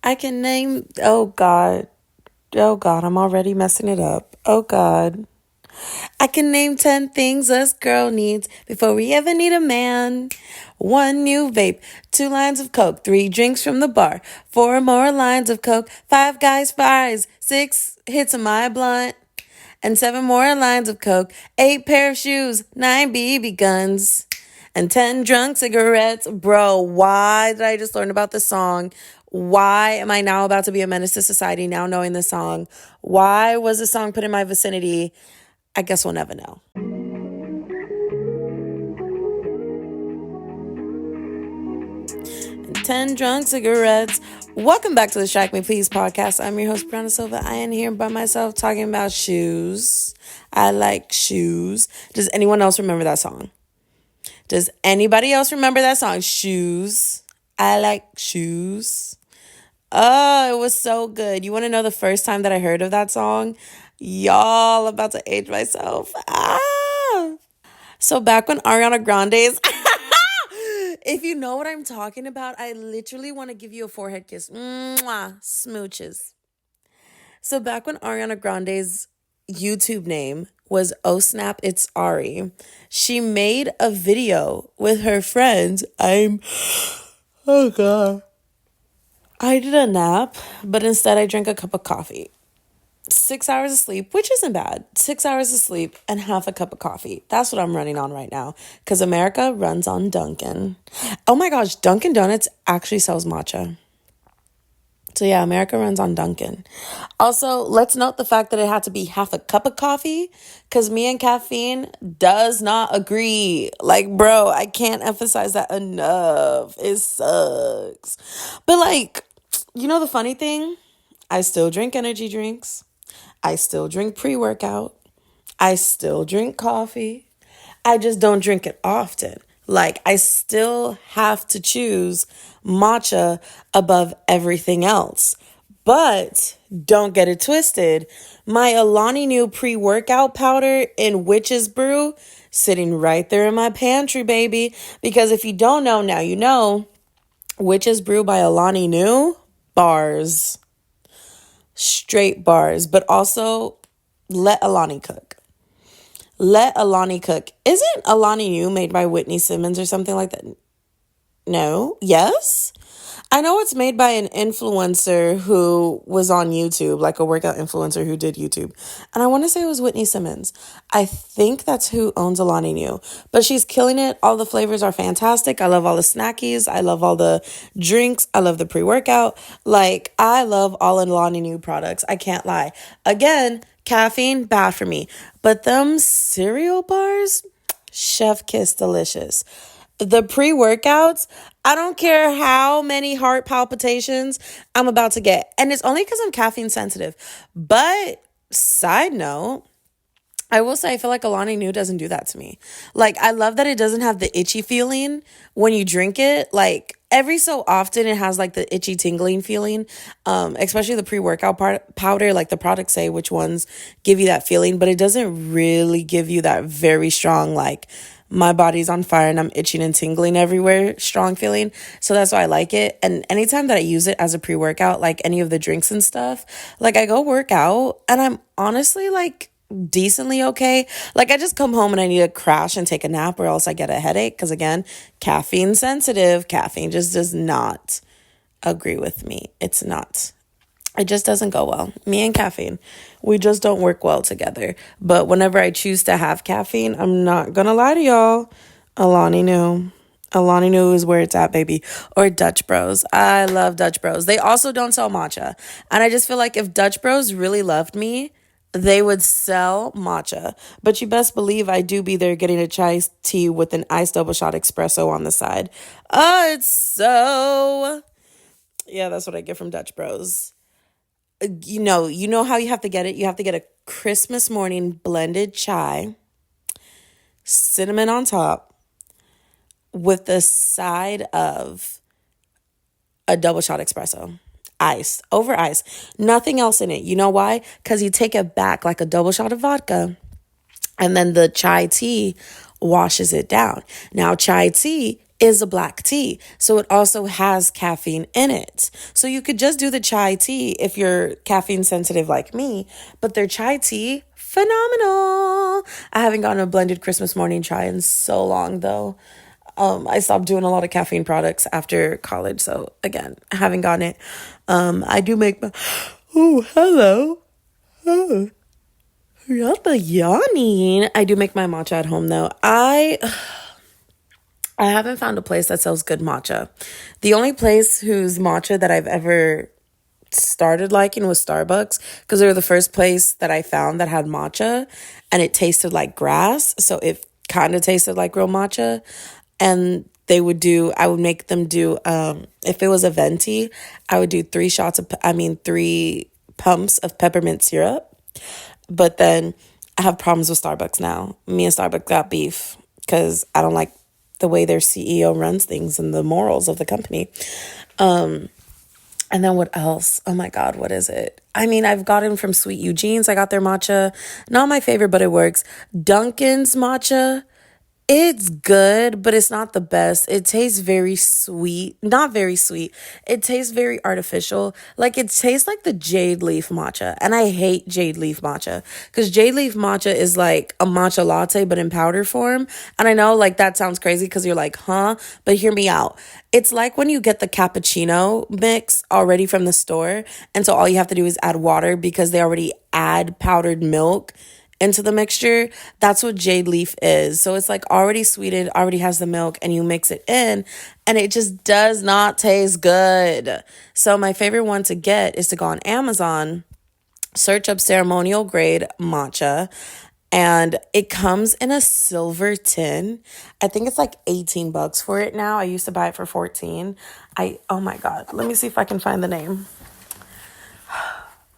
I can name, oh God. Oh God, I'm already messing it up. Oh God. I can name 10 things us girl needs before we ever need a man. 1 new vape, 2 lines of coke, 3 drinks from the bar, 4 more lines of coke, 5 guys fries, 6 hits of my blunt, and 7 more lines of coke, 8 pair of shoes, 9 BB guns, and 10 drunk cigarettes. Bro, why did I just learn about this song? Why am I now about to be a menace to society now knowing this song? Why was this song put in my vicinity? I guess we'll never know. 10 drunk cigarettes. Welcome back to the Shack Me Please podcast. I'm your host, Brianna Silva. I am here by myself talking about shoes. I like shoes. Does anyone else remember that song? Does anybody else remember that song? Shoes. I like shoes. Oh, it was so good. You want to know the first time that I heard of that song? Y'all, about to age myself. So back when Ariana Grande's... If you know what I'm talking about, I literally want to give you a forehead kiss. Mwah, smooches. So back when Ariana Grande's YouTube name was Oh Snap, It's Ari, she made a video with her friends. Oh God. I did a nap, but instead I drank a cup of coffee. 6 hours of sleep, which isn't bad. 6 hours of sleep and half a cup of coffee. That's what I'm running on right now because America runs on Dunkin'. Oh my gosh, Dunkin' Donuts actually sells matcha. So yeah, America runs on Dunkin'. Also, let's note the fact that it had to be half a cup of coffee because me and caffeine does not agree. Like, bro, I can't emphasize that enough. It sucks. But like, you know the funny thing? I still drink energy drinks. I still drink pre-workout. I still drink coffee. I just don't drink it often. Like, I still have to choose matcha above everything else. But don't get it twisted. My Alani Nu pre-workout powder in Witch's Brew sitting right there in my pantry, baby. Because if you don't know, now you know. Witch's Brew by Alani Nu, bars. Straight bars, but also let Alani cook. Let Alani cook. Isn't Alani Nu made by Whitney Simmons or something like that? No? Yes? I know it's made by an influencer who was on YouTube, like a workout influencer who did YouTube. And I want to say it was Whitney Simmons. I think that's who owns Alani Nu. But she's killing it. All the flavors are fantastic. I love all the snackies. I love all the drinks. I love the pre-workout. Like, I love all Alani Nu products. I can't lie. Again, caffeine, bad for me. But them cereal bars, chef kiss delicious. The pre-workouts, I don't care how many heart palpitations I'm about to get. And it's only because I'm caffeine sensitive. But side note, I will say I feel like Alani Nu doesn't do that to me. Like, I love that it doesn't have the itchy feeling when you drink it. Like, every so often it has like the itchy tingling feeling, especially the pre-workout powder. Like, the products say which ones give you that feeling, but it doesn't really give you that very strong, like, my body's on fire and I'm itching and tingling everywhere strong feeling. So that's why I like it. And anytime that I use it as a pre-workout, like any of the drinks and stuff, like I go work out and I'm honestly like decently okay. Like, I just come home and I need to crash and take a nap or else I get a headache. Because again, caffeine sensitive. Caffeine just does not agree with me. It just doesn't go well. Me and caffeine, we just don't work well together. But whenever I choose to have caffeine, I'm not gonna lie to y'all, Alani Nu. Alani Nu is where it's at, baby. Or Dutch Bros. I love Dutch Bros. They also don't sell matcha. And I just feel like if Dutch Bros really loved me, they would sell matcha. But you best believe I do be there getting a chai tea with an iced double shot espresso on the side. Oh, it's so... Yeah, that's what I get from Dutch Bros. You know how you have to get it? You have to get a Christmas morning blended chai, cinnamon on top, with the side of a double shot espresso. Ice, over ice. Nothing else in it. You know why? Because you take it back like a double shot of vodka, and then the chai tea washes it down. Now, chai tea is a black tea. So it also has caffeine in it. So you could just do the chai tea if you're caffeine sensitive like me, but their chai tea, phenomenal. I haven't gotten a blended Christmas morning chai in so long though. I stopped doing a lot of caffeine products after college. So again, I haven't gotten it. I do make my, oh, hello. Oh, not the yawning. I do make my matcha at home though. I haven't found a place that sells good matcha. The only place whose matcha that I've ever started liking was Starbucks because they were the first place that I found that had matcha and it tasted like grass. So it kind of tasted like real matcha. And I would make them do, if it was a venti, I would do 3 pumps of peppermint syrup. But then I have problems with Starbucks now. Me and Starbucks got beef because I don't like the way their CEO runs things and the morals of the company. And then what else? Oh my God, what is it? I mean, I've gotten from Sweet Eugene's. I got their matcha. Not my favorite, but it works. Dunkin's matcha. It's good, but it's not the best. It tastes very sweet. Not very sweet. It tastes very artificial. Like it tastes like the jade leaf matcha. And I hate jade leaf matcha because jade leaf matcha is like a matcha latte, but in powder form. And I know like that sounds crazy because you're like, huh? But hear me out. It's like when you get the cappuccino mix already from the store. And so all you have to do is add water because they already add powdered milk into the mixture. That's what jade leaf is. So it's like already sweetened, already has the milk, and you mix it in, and it just does not taste good. So my favorite one to get is to go on Amazon, search up ceremonial grade matcha, and it comes in a silver tin. I think it's like $18 for it now. I used to buy it for 14. Oh my God, let me see if I can find the name.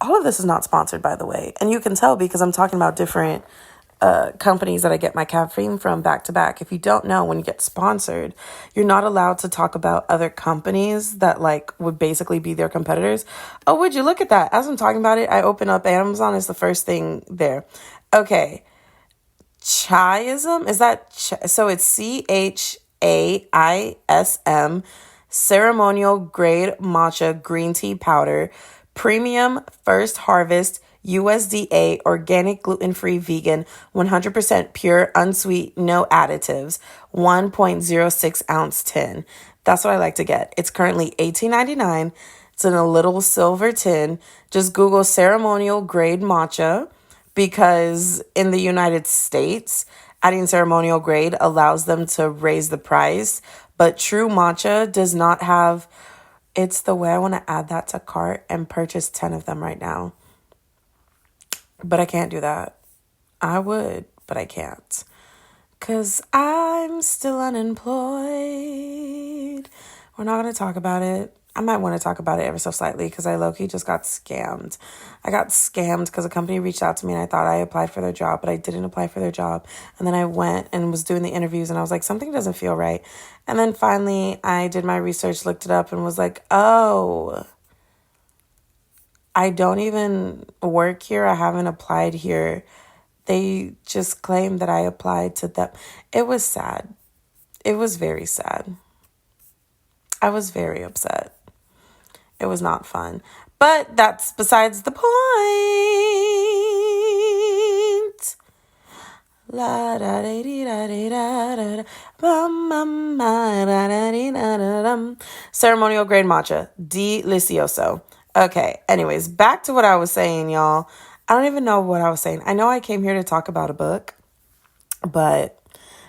All of this is not sponsored, by the way. And you can tell because I'm talking about different companies that I get my caffeine from back to back. If you don't know, when you get sponsored, you're not allowed to talk about other companies that like would basically be their competitors. Oh, would you look at that? As I'm talking about it, I open up Amazon. It's the first thing there. Okay. Chaiism? Is that... So it's CHAISM, ceremonial grade matcha green tea powder, premium first harvest USDA organic gluten-free vegan 100% pure unsweet no additives 1.06 ounce tin. That's what I like to get. It's currently $18.99. It's in a little silver tin. Just Google ceremonial grade matcha because in the United States adding ceremonial grade allows them to raise the price, but true matcha does not have. It's the way I want to add that to cart and purchase 10 of them right now. But I can't do that. I would, but I can't. Because I'm still unemployed. We're not going to talk about it. I might want to talk about it ever so slightly because I low-key just got scammed. I got scammed because a company reached out to me and I thought I applied for their job, but I didn't apply for their job. And then I went and was doing the interviews and I was like, something doesn't feel right. And then finally I did my research, looked it up and was like, oh, I don't even work here. I haven't applied here. They just claimed that I applied to them. It was sad. It was very sad. I was very upset. It was not fun. But that's besides the point. La da da da da da da. Ceremonial grade matcha. Delicioso. Okay, anyways, back to what I was saying, y'all. I don't even know what I was saying. I know I came here to talk about a book, but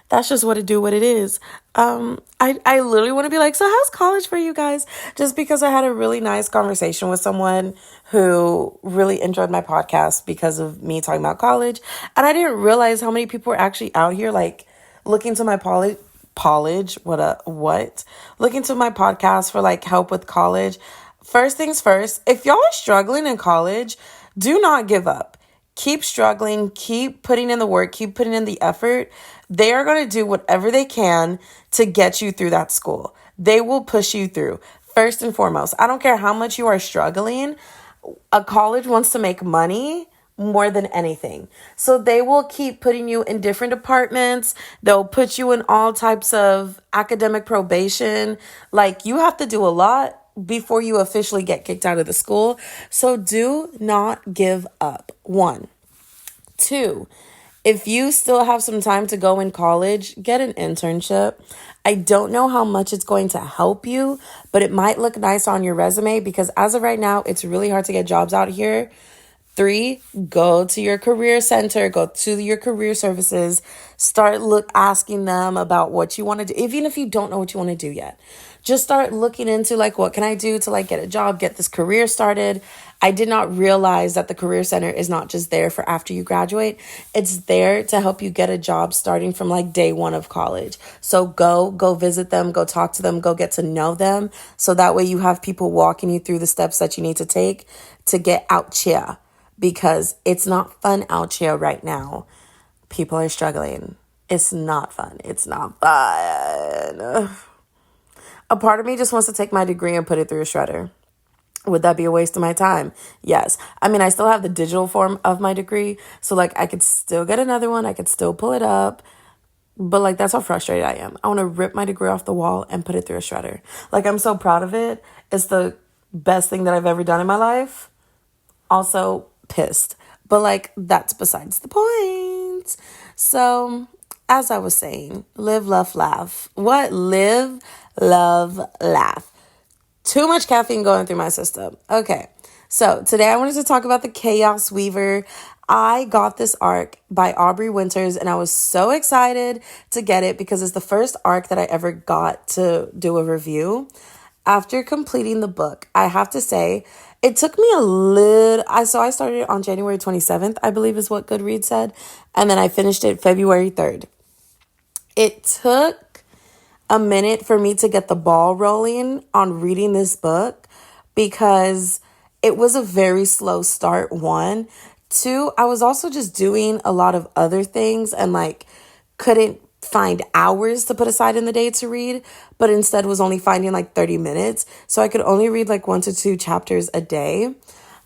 that's just what it is. I literally want to be like, so how's college for you guys? Just because I had a really nice conversation with someone who really enjoyed my podcast because of me talking about college. And I didn't realize how many people were actually out here like looking to my looking to my podcast for like help with college. First things first, if y'all are struggling in college, do not give up. Keep struggling, keep putting in the work, keep putting in the effort. They are going to do whatever they can to get you through that school. They will push you through. First and foremost, I don't care how much you are struggling. A college wants to make money more than anything. So they will keep putting you in different departments. They'll put you in all types of academic probation. Like, you have to do a lot before you officially get kicked out of the school. So do not give up. 1. 2, if you still have some time to go in college, get an internship. I don't know how much it's going to help you, but it might look nice on your resume because as of right now, it's really hard to get jobs out here. 3, go to your career center, go to your career services, start asking them about what you want to do, even if you don't know what you want to do yet. Just start looking into like, what can I do to like get a job, get this career started. I did not realize that the career center is not just there for after you graduate. It's there to help you get a job starting from like day 1 of college. So go visit them, go talk to them, go get to know them. So that way you have people walking you through the steps that you need to take to get out here, because it's not fun out here right now. People are struggling. It's not fun. It's not fun. A part of me just wants to take my degree and put it through a shredder. Would that be a waste of my time? Yes. I mean, I still have the digital form of my degree. So, like, I could still get another one. I could still pull it up. But, like, that's how frustrated I am. I want to rip my degree off the wall and put it through a shredder. Like, I'm so proud of it. It's the best thing that I've ever done in my life. Also, pissed. But, like, that's besides the point. So, as I was saying, live, love, laugh. What? Live, love, laugh. Too much caffeine going through my system. Okay, so today I wanted to talk about the Chaos Weaver. I got this arc by Aubrey Winters and I was so excited to get it because it's the first arc that I ever got to do a review. After completing the book, I have to say, it took me a little... I started it on January 27th, I believe is what Goodreads said, and then I finished it February 3rd. It took a minute for me to get the ball rolling on reading this book because it was a very slow start, 1. 2, I was also just doing a lot of other things and like couldn't find hours to put aside in the day to read, but instead was only finding like 30 minutes. So I could only read like 1 to 2 chapters a day.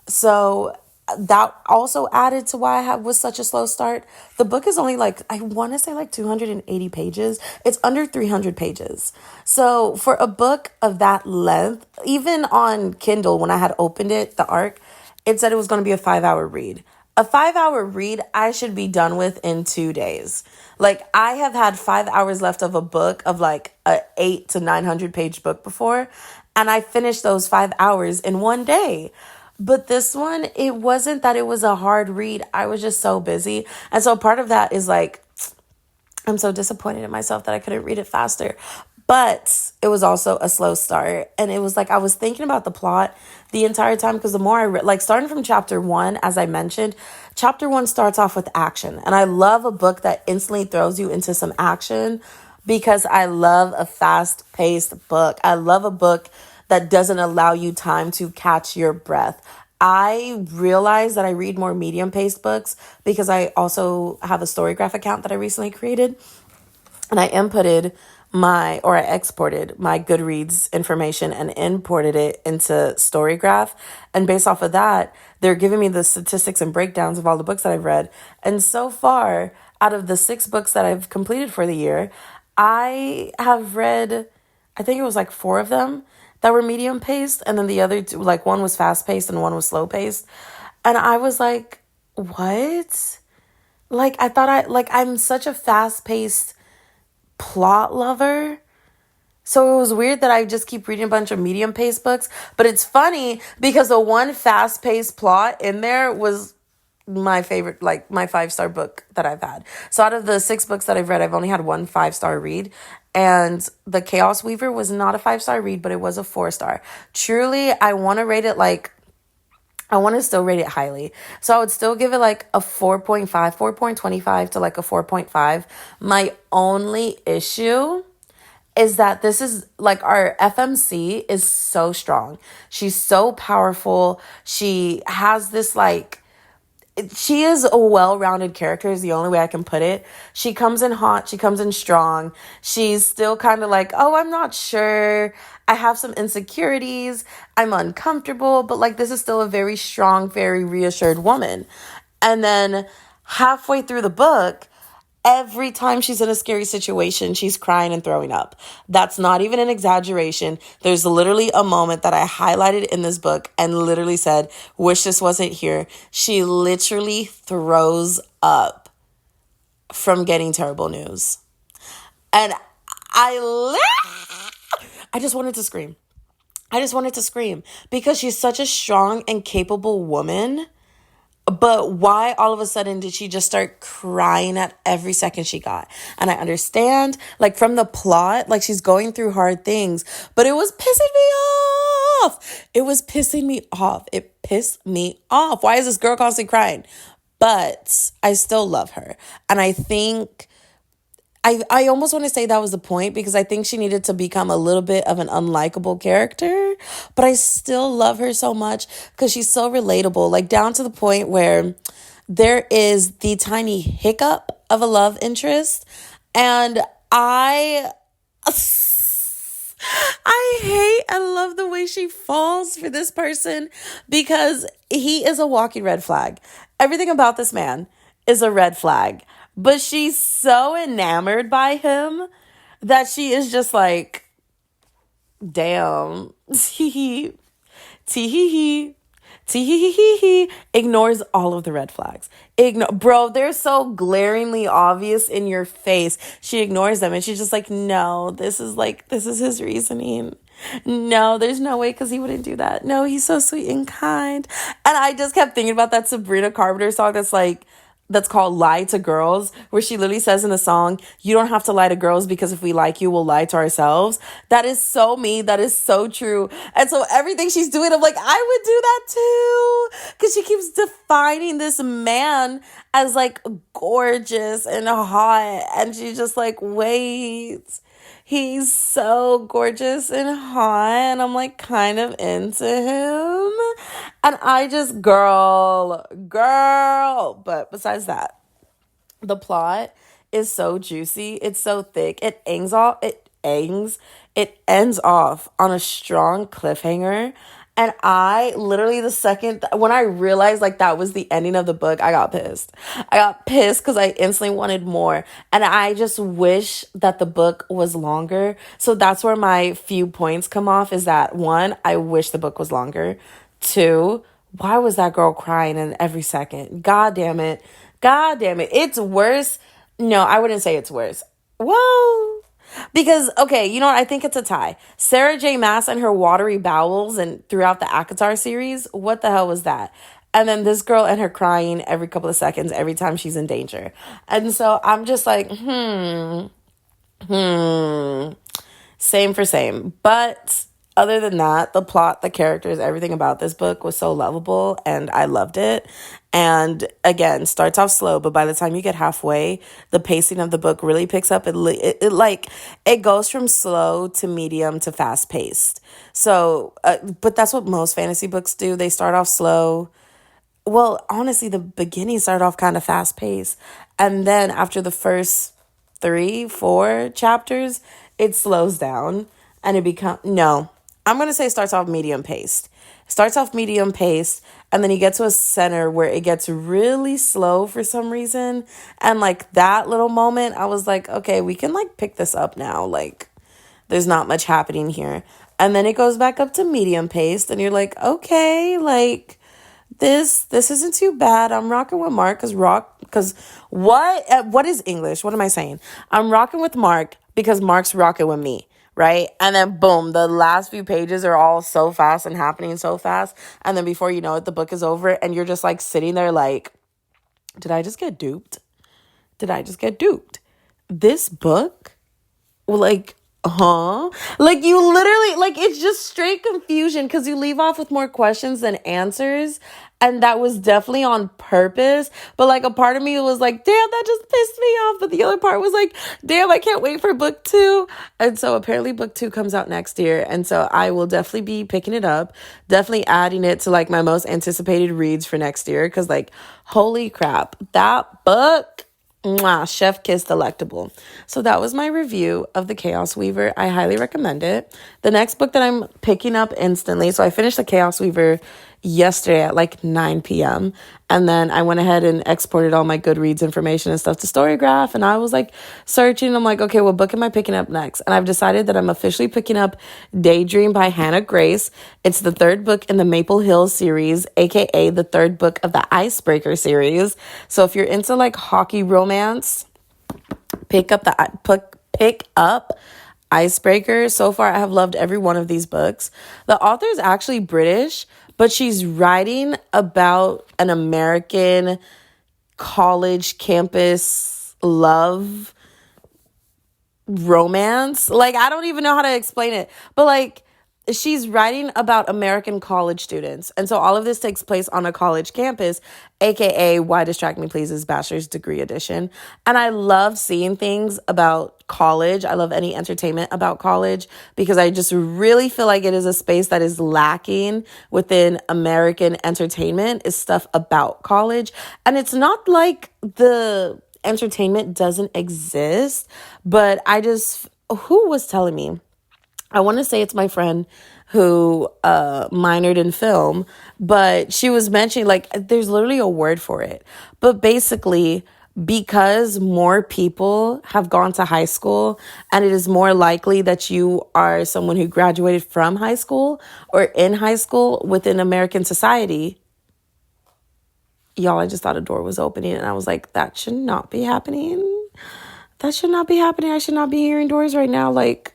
So that also added to why I was such a slow start. The book is only like, I want to say like 280 pages. It's under 300 pages. So for a book of that length, even on Kindle, when I had opened it, the arc, it said it was going to be a 5-hour read. A 5-hour read, I should be done with in 2 days. Like, I have had 5 hours left of a book of like a 800 to 900 page book before, and I finished those 5 hours in 1 day. But this one, it wasn't that it was a hard read. I was just so busy. And so part of that is like, I'm so disappointed in myself that I couldn't read it faster. But it was also a slow start. And it was like, I was thinking about the plot the entire time because the more I read, like starting from chapter 1, as I mentioned, chapter 1 starts off with action. And I love a book that instantly throws you into some action because I love a fast-paced book. I love a book that doesn't allow you time to catch your breath. I realize that I read more medium-paced books because I also have a Storygraph account that I recently created. And I exported my Goodreads information and imported it into Storygraph. And based off of that, they're giving me the statistics and breakdowns of all the books that I've read. And so far, out of the 6 books that I've completed for the year, I have read, I think it was like 4 of them that were medium paced, and then the other 2, like 1 was fast paced and 1 was slow paced. And I was like, what? Like, I'm such a fast paced plot lover. So it was weird that I just keep reading a bunch of medium paced books. But it's funny because the one fast paced plot in there was my favorite, like my 5-star book that I've had. So out of the 6 books that I've read, I've only had 1 5-star read. And the Chaos Weaver was not a 5-star read, but it was a 4-star. Truly, I want to rate it like, I want to still rate it highly. So I would still give it like a 4.5, 4.25 to like a 4.5. My only issue is that this is like our FMC is so strong. She's so powerful. She has this like, she is a well-rounded character is the only way I can put it. She comes in hot. She comes in strong. She's still kind of like, oh, I'm not sure. I have some insecurities. I'm uncomfortable. But like, this is still a very strong, very reassured woman. And then halfway through the book, every time she's in a scary situation, she's crying and throwing up. That's not even an exaggeration. There's literally a moment that I highlighted in this book and literally said, wish this wasn't here. She literally throws up from getting terrible news. And I just wanted to scream. I just wanted to scream because she's such a strong and capable woman. But why all of a sudden did she just start crying at every second she got? And I understand, like, from the plot, like, she's going through hard things, but it was pissing me off. It was pissing me off. It pissed me off. Why is this girl constantly crying? But I still love her. And I think I almost want to say that was the point because I think she needed to become a little bit of an unlikable character, but I still love her so much because she's so relatable, like down to the point where there is the tiny hiccup of a love interest. And I hate and love the way she falls for this person because he is a walking red flag. Everything about this man is a red flag. But she's so enamored by him that she is just like, damn, tee-hee-hee, tee-hee-hee, tee-hee-hee-hee, ignores all of the red flags. Bro, they're so glaringly obvious in your face. She ignores them and she's just like, no, this is his reasoning. No, there's no way because he wouldn't do that. No, he's so sweet and kind. And I just kept thinking about that Sabrina Carpenter song that's called Lie to Girls, where she literally says in the song, you don't have to lie to girls because if we like you, we'll lie to ourselves. That is so me. That is so true. And so everything she's doing, I'm like, I would do that too. Because she keeps defining this man as like gorgeous and hot. And she's just like, wait, he's so gorgeous and hot. And I'm like kind of into him. And I just, girl. But besides that, the plot is so juicy. It's so thick. It ends off on a strong cliffhanger. And I literally, the second, when I realized like that was the ending of the book, I got pissed. I got pissed because I instantly wanted more. And I just wish that the book was longer. So that's where my few points come off is that, one, I wish the book was longer. Two, why was that girl crying in every second? God damn it. It's worse. No, I wouldn't say it's worse. Well, because, okay, you know what? I think it's a tie. Sarah J. Maas and her watery bowels and throughout the ACOTAR series, what the hell was that? And then this girl and her crying every couple of seconds every time she's in danger. And so I'm just like, same for same. But other than that, the plot, the characters, everything about this book was so lovable and I loved it. And again, starts off slow, but by the time you get halfway, the pacing of the book really picks up. It goes from slow to medium to fast paced. So, but that's what most fantasy books do. They start off slow. Well, honestly, the beginning started off kind of fast paced. And then after the first 3-4 chapters, it slows down and I'm going to say it starts off medium paced. And then you get to a center where it gets really slow for some reason. And like that little moment, I was like, okay, we can like pick this up now. Like there's not much happening here. And then it goes back up to medium paced and you're like, okay, like this isn't too bad. I'm rocking with Mark because what is English? What am I saying? I'm rocking with Mark because Mark's rocking with me. Right? And then boom, the last few pages are all so fast and happening so fast. And then before you know it, the book is over and you're just like sitting there like, did I just get duped? This book? Like, Like you literally, like it's just straight confusion because you leave off with more questions than answers. And that was definitely on purpose. But like a part of me was like, damn, that just pissed me off. But the other part was like, damn, I can't wait for book 2. And so apparently book 2 comes out next year. And so I will definitely be picking it up. Definitely adding it to like my most anticipated reads for next year. Because like, holy crap, that book. Mwah, chef kiss delectable. So that was my review of The Chaos Weaver. I highly recommend it. The next book that I'm picking up instantly, so I finished The Chaos Weaver yesterday at like 9 p.m. And then I went ahead and exported all my Goodreads information and stuff to Storygraph. And I was like searching. I'm like, okay, what book am I picking up next? And I've decided that I'm officially picking up Daydream by Hannah Grace. It's the third book in the Maple Hills series, aka the third book of the Icebreaker series. So if you're into like hockey romance, pick up Icebreaker. So far, I have loved every one of these books. The author is actually British, but she's writing about an American college campus love romance. Like, I don't even know how to explain it, but like, she's writing about American college students. And so all of this takes place on a college campus, aka Why Distract Me Please is bachelor's degree edition. And I love seeing things about college. I love any entertainment about college because I just really feel like it is a space that is lacking within American entertainment, is stuff about college. And it's not like the entertainment doesn't exist, but who was telling me? I want to say it's my friend who minored in film, but she was mentioning like there's literally a word for it. But basically, because more people have gone to high school and it is more likely that you are someone who graduated from high school or in high school within American society. Y'all, I just thought a door was opening and I was like, that should not be happening. That should not be happening. I should not be hearing doors right now. Like,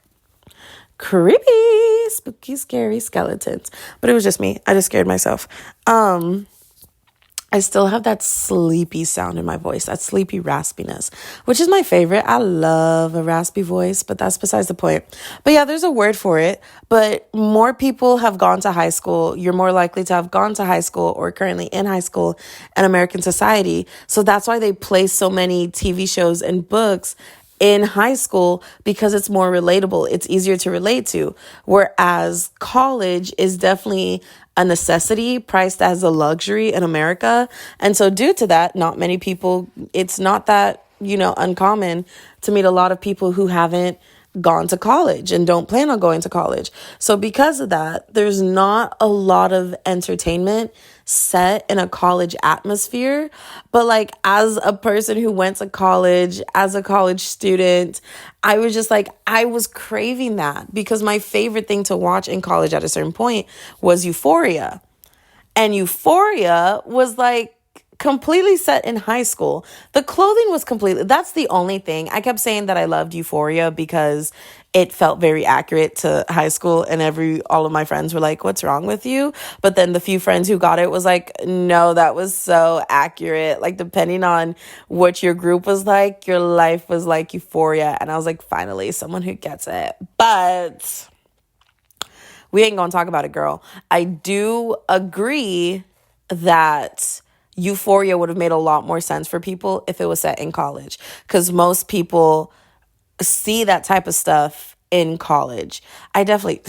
creepy, spooky, scary skeletons. But it was just me. I just scared myself. I still have that sleepy sound in my voice, that sleepy raspiness, which is my favorite. I love a raspy voice, but that's besides the point. But yeah, there's a word for it. But more people have gone to high school. You're more likely to have gone to high school or currently in high school in American society. So that's why they place so many TV shows and books in high school, because it's more relatable. It's easier to relate to. Whereas college is definitely a necessity priced as a luxury in America. And so due to that, not many people, it's not that, uncommon to meet a lot of people who haven't gone to college and don't plan on going to college. So because of that, there's not a lot of entertainment set in a college atmosphere. But like, as a person who went to college, as a college student, I was just like, I was craving that because my favorite thing to watch in college at a certain point was Euphoria. And Euphoria was like completely set in high school. The clothing was that's the only thing. I kept saying that I loved Euphoria because it felt very accurate to high school, and all of my friends were like, what's wrong with you? But then the few friends who got it was like, no, that was so accurate. Like, depending on what your group was like, your life was like Euphoria. And I was like, finally, someone who gets it. But we ain't gonna talk about it, girl. I do agree that Euphoria would have made a lot more sense for people if it was set in college, because most people see that type of stuff in college. I definitely,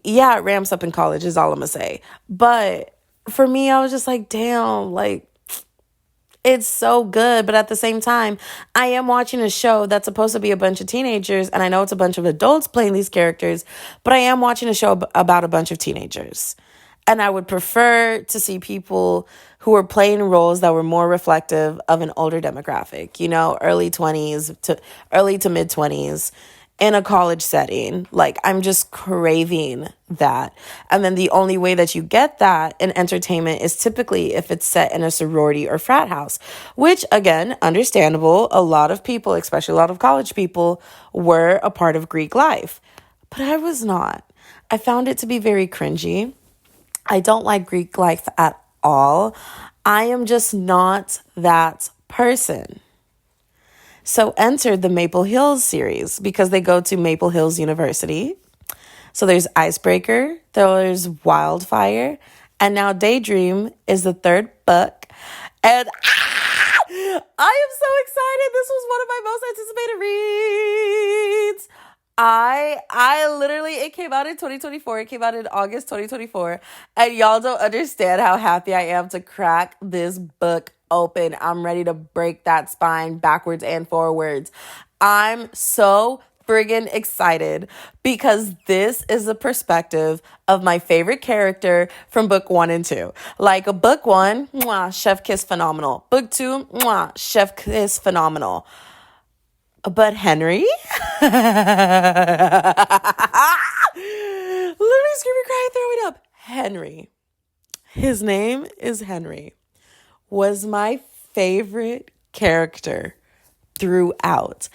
yeah, it ramps up in college is all I'm gonna say. But for me, I was just like, damn, like, it's so good. But at the same time, I am watching a show that's supposed to be a bunch of teenagers, and I know it's a bunch of adults playing these characters, but I am watching a show about a bunch of teenagers. And I would prefer to see people who were playing roles that were more reflective of an older demographic, early 20s to early to mid 20s in a college setting. Like, I'm just craving that. And then the only way that you get that in entertainment is typically if it's set in a sorority or frat house, which, again, understandable. A lot of people, especially a lot of college people, were a part of Greek life. But I was not. I found it to be very cringy. I don't like Greek life at all. I am just not that person. So enter the Maple Hills series because they go to Maple Hills University. So there's Icebreaker, there's Wildfire, and now Daydream is the third book. And I am so excited. This was one of my most anticipated reads. I literally, it came out in 2024. It came out in August 2024. And y'all don't understand how happy I am to crack this book open. I'm ready to break that spine backwards and forwards. I'm so friggin' excited because this is the perspective of my favorite character from book 1 and 2. Like book 1, mwah, chef kiss phenomenal. Book 2, mwah, chef kiss phenomenal. But Henry, literally screaming, crying, throwing up. Henry, his name is Henry, was my favorite character throughout.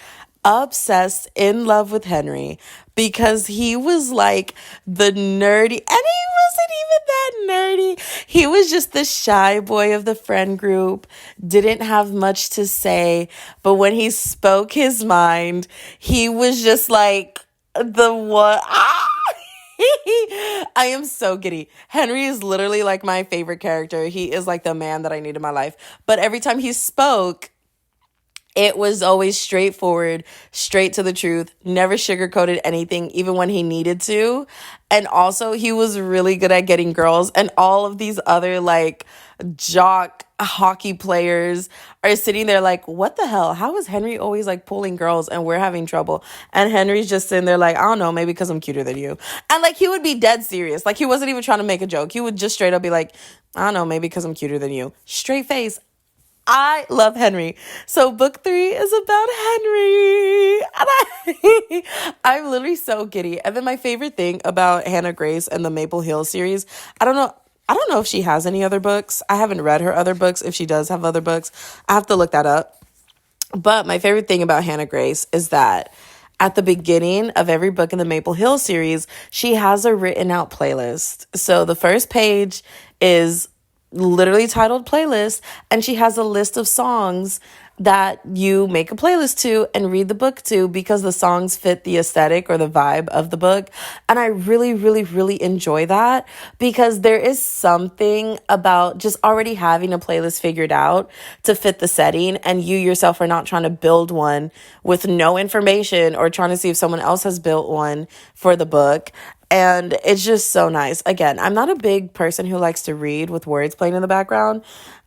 Obsessed, in love with Henry because he was like the nerdy, and he wasn't even that nerdy. He was just the shy boy of the friend group, didn't have much to say, but when he spoke his mind, he was just like the one. I am so giddy. Henry is literally like my favorite character. He is like the man that I need in my life. But every time he spoke, it was always straightforward, straight to the truth, never sugarcoated anything, even when he needed to. And also, he was really good at getting girls. And all of these other, like, jock hockey players are sitting there like, what the hell? How is Henry always, like, pulling girls and we're having trouble? And Henry's just sitting there like, I don't know, maybe because I'm cuter than you. And, like, he would be dead serious. Like, he wasn't even trying to make a joke. He would just straight up be like, I don't know, maybe because I'm cuter than you. Straight face. I love Henry. So book 3 is about Henry. And I'm literally so giddy. And then my favorite thing about Hannah Grace and the Maple Hill series, I don't know if she has any other books. I haven't read her other books. If she does have other books, I have to look that up. But my favorite thing about Hannah Grace is that at the beginning of every book in the Maple Hill series, she has a written out playlist. So the first page is literally titled playlist, and she has a list of songs that you make a playlist to and read the book to because the songs fit the aesthetic or the vibe of the book. And I really, really, really enjoy that because there is something about just already having a playlist figured out to fit the setting, and you yourself are not trying to build one with no information or trying to see if someone else has built one for the book. And it's just so nice. Again, I'm not a big person who likes to read with words playing in the background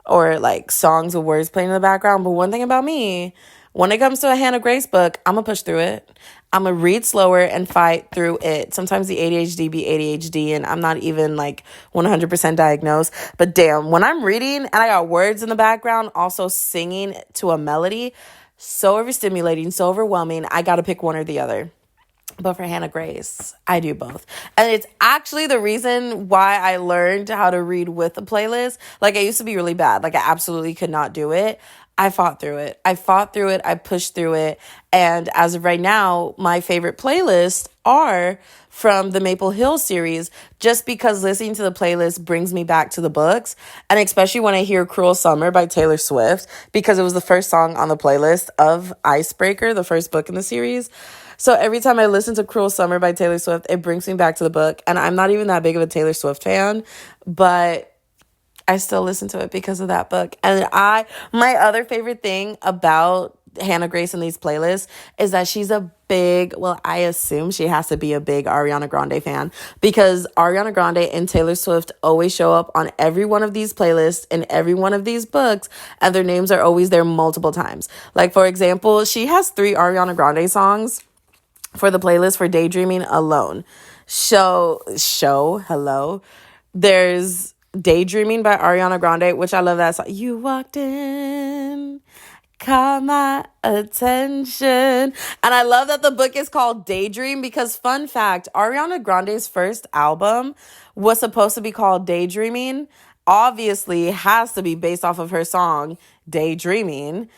or like songs with words playing in the background. But one thing about me, when it comes to a Hannah Grace book, I'm going to push through it. I'm going to read slower and fight through it. Sometimes the ADHD be ADHD and I'm not even like 100% diagnosed. But damn, when I'm reading and I got words in the background, also singing to a melody, so overstimulating, so overwhelming, I got to pick one or the other. But for Hannah Grace, I do both. And it's actually the reason why I learned how to read with a playlist. Like, I used to be really bad. Like, I absolutely could not do it. I fought through it. I pushed through it. And as of right now, my favorite playlists are from the Maple Hill series, just because listening to the playlist brings me back to the books. And especially when I hear Cruel Summer by Taylor Swift, because it was the first song on the playlist of Icebreaker, the first book in the series. So every time I listen to Cruel Summer by Taylor Swift, it brings me back to the book. And I'm not even that big of a Taylor Swift fan, but I still listen to it because of that book. And my other favorite thing about Hannah Grace in these playlists is that she's a big, well, I assume she has to be a big Ariana Grande fan, because Ariana Grande and Taylor Swift always show up on every one of these playlists in every one of these books, and their names are always there multiple times. Like, for example, she has 3 Ariana Grande songs for the playlist for Daydreaming alone. Hello. There's Daydreaming by Ariana Grande, which I love that song. You walked in, caught my attention. And I love that the book is called Daydream because, fun fact, Ariana Grande's first album was supposed to be called Daydreaming. Obviously, it has to be based off of her song, Daydreaming.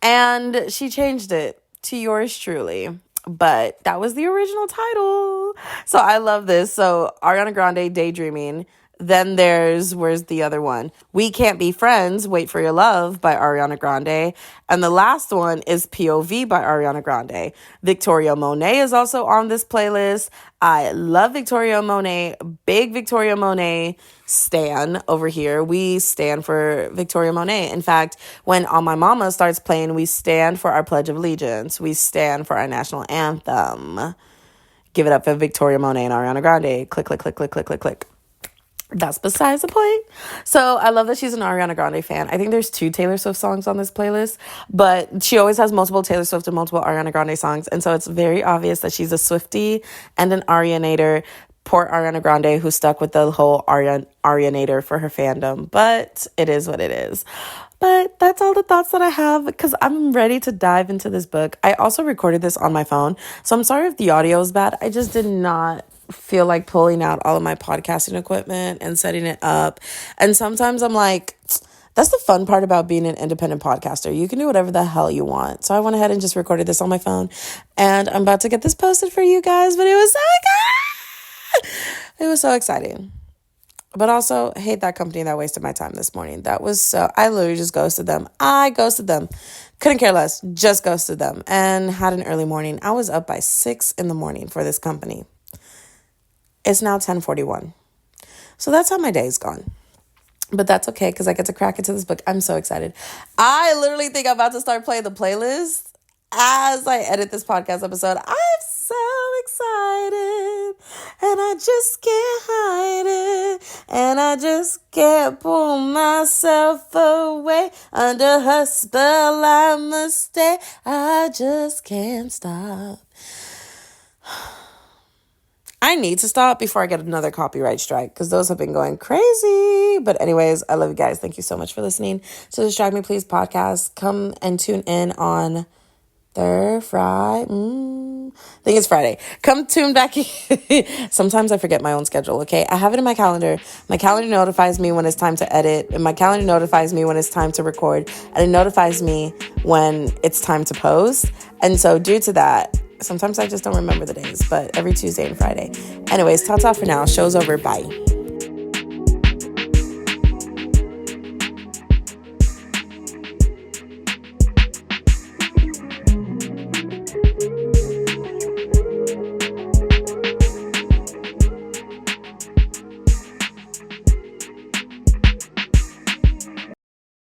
And she changed it to Yours Truly. But that was the original title. So I love this. So Ariana Grande, Daydreaming. Then where's the other one? We Can't Be Friends, Wait for Your Love by Ariana Grande. And the last one is POV by Ariana Grande. Victoria Monet is also on this playlist. I love Victoria Monet. Big Victoria Monet stan over here. We stand for Victoria Monet. In fact, when On My Mama starts playing, we stand for our Pledge of Allegiance. We stand for our national anthem. Give it up for Victoria Monet and Ariana Grande. Click, click, click, click, click, click, click. That's besides the point. So I love that she's an Ariana Grande fan. I think there's 2 Taylor Swift songs on this playlist, but she always has multiple Taylor Swift and multiple Ariana Grande songs. And so it's very obvious that she's a Swiftie and an Arianator. Poor Ariana Grande, who stuck with the whole Arianator for her fandom. But it is what it is. But that's all the thoughts that I have because I'm ready to dive into this book. I also recorded this on my phone, so I'm sorry if the audio is bad. I just did not feel like pulling out all of my podcasting equipment and setting it up. And sometimes I'm like, that's the fun part about being an independent podcaster. You can do whatever the hell you want. So I went ahead and just recorded this on my phone, and I'm about to get this posted for you guys, but it was so good. It was so exciting. But also, hate that company that wasted my time this morning. That was so... I literally just ghosted them. I ghosted them. Couldn't care less. Just ghosted them. And had an early morning. I was up by 6 in the morning for this company. It's now 10:41. So that's how my day's gone. But that's okay because I get to crack into this book. I'm so excited. I literally think I'm about to start playing the playlist as I edit this podcast episode. I'm so excited, and I just can't hide it, and I just can't pull myself away. Under her spell I must stay. I just can't stop. I need to stop before I get another copyright strike because those have been going crazy. But anyways, I love you guys. Thank you so much for listening to the Distract Me Please podcast. Come and tune in on Friday. I think it's Friday. Come tune back in. Sometimes I forget my own schedule, okay? I have it in my calendar. My calendar notifies me when it's time to edit, and my calendar notifies me when it's time to record, and it notifies me when it's time to post. And so due to that, sometimes I just don't remember the days, but every Tuesday and Friday. Anyways, ta-ta for now. Show's over. Bye.